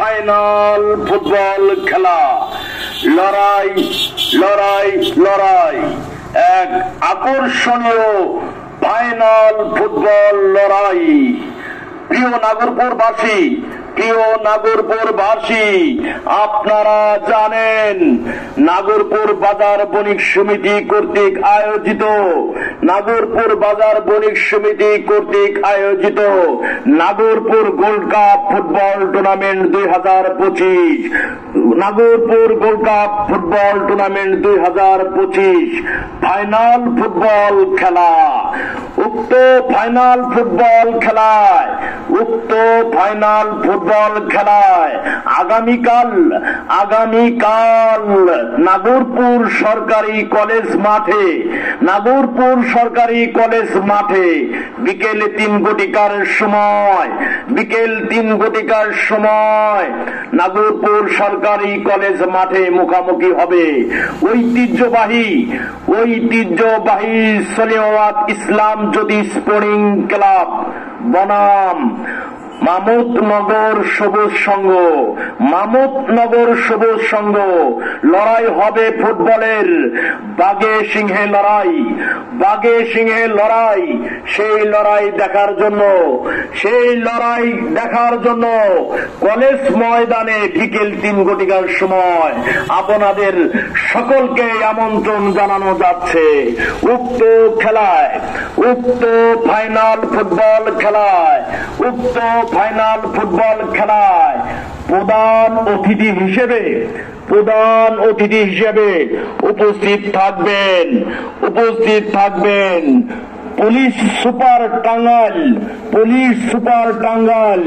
Final football খেলা, লড়াই লড়াই লড়াই, এক আকর্ষণীয় ফাইনাল ফুটবল লড়াই। প্রিয় নাগরপুরবাসী, আপনারা জানেন নাগরপুর বাজার বণিক সমিতি কর্তৃক আয়োজিত Nagarpur gold cup football tournament 2025, Nagarpur gold cup football tournament 2025 final football খেলা। উক্ত ফাইনাল ফুটবল খেলায় আগামীকাল নাগরপুর সরকারি কলেজ মাঠে বিকেল 3 ঘটিকার সময় নাগরপুর সরকারি কলেজ মাঠে মুখোমুখি হবে ঐতিহ্যবাহী সলিয়াত ইসলাম জ্যোতি স্পোর্টিং ক্লাব বনাম মামুদনগর সবুজ সংঘ। লড়াই হবে ফুটবলের বাঘে সিংহে লড়াই। সেই লড়াই দেখার জন্য কলেজ ময়দানে বিকেল 3 ঘটিকার সময় আপনাদের সকলকে আমন্ত্রণ জানানো যাচ্ছে। উক্ত ফাইনাল ফুটবল খেলায় প্রধান অতিথি হিসেবে উপস্থিত থাকবেন পুলিশ সুপার টাঙ্গাইল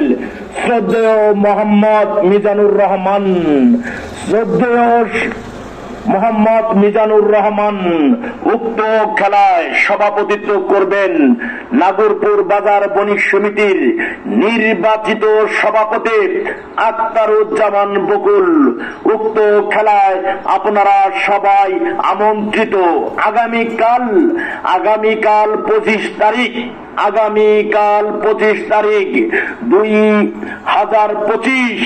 শ্রদ্ধেয় মোহাম্মদ মিজানুর রহমান। উক্ত খেলায় সভাপতিত্ব করবেন নাগরপুর বাজার বণিক সমিতির নির্বাচিত সভাপতি আখতারুজ্জামান বকুল। উক্ত খেলায় আপনারা সবাই আমন্ত্রিত। আগামীকাল 25 তারিখ 2025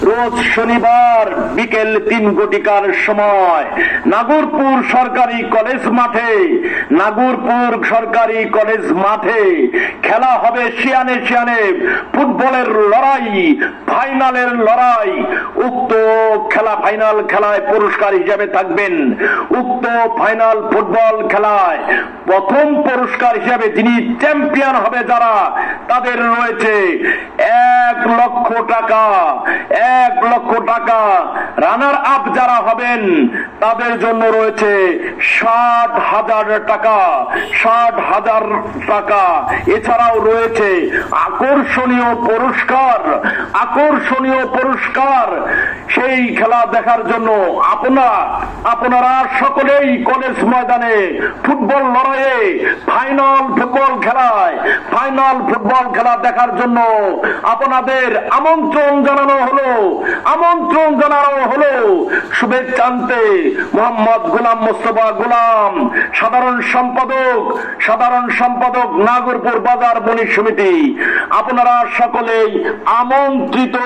রোজ শনিবার বিকেল 3 ঘটিকার সময় নাগরপুর সরকারি কলেজ মাঠে খেলা হবে শিয়ানে ফুটবলের লড়াই, ফাইনালের লড়াই। উক্ত ফাইনাল খেলায় পুরস্কার হিসেবে থাকবেন, উক্ত ফাইনাল ফুটবল খেলায় প্রথম পুরস্কার হিসেবে যিনি চ্যাম্পিয়ন হবে যারা, তাদের রয়েছে 1 লক্ষ টাকা। রানার আপ যারা হবেন তাদের জন্য রয়েছে 60,000 টাকা। এছাড়াও রয়েছে আকর্ষণীয় পুরস্কার। সেই খেলা দেখার জন্য আপনারা সকলেই কলেজ ময়দানে ফুটবল লড়াইয়ে ফাইনাল ফুটবল খেলা দেখার জন্য আপনাদের আমন্ত্রণ জানানো হলো। শুভেচ্ছান্তে মোহাম্মদ গোলাম মোস্তফা গোলাম, সাধারণ সম্পাদক নাগরপুর বাজার বণিক সমিতি। আপনারা সকলেই আমন্ত্রিত।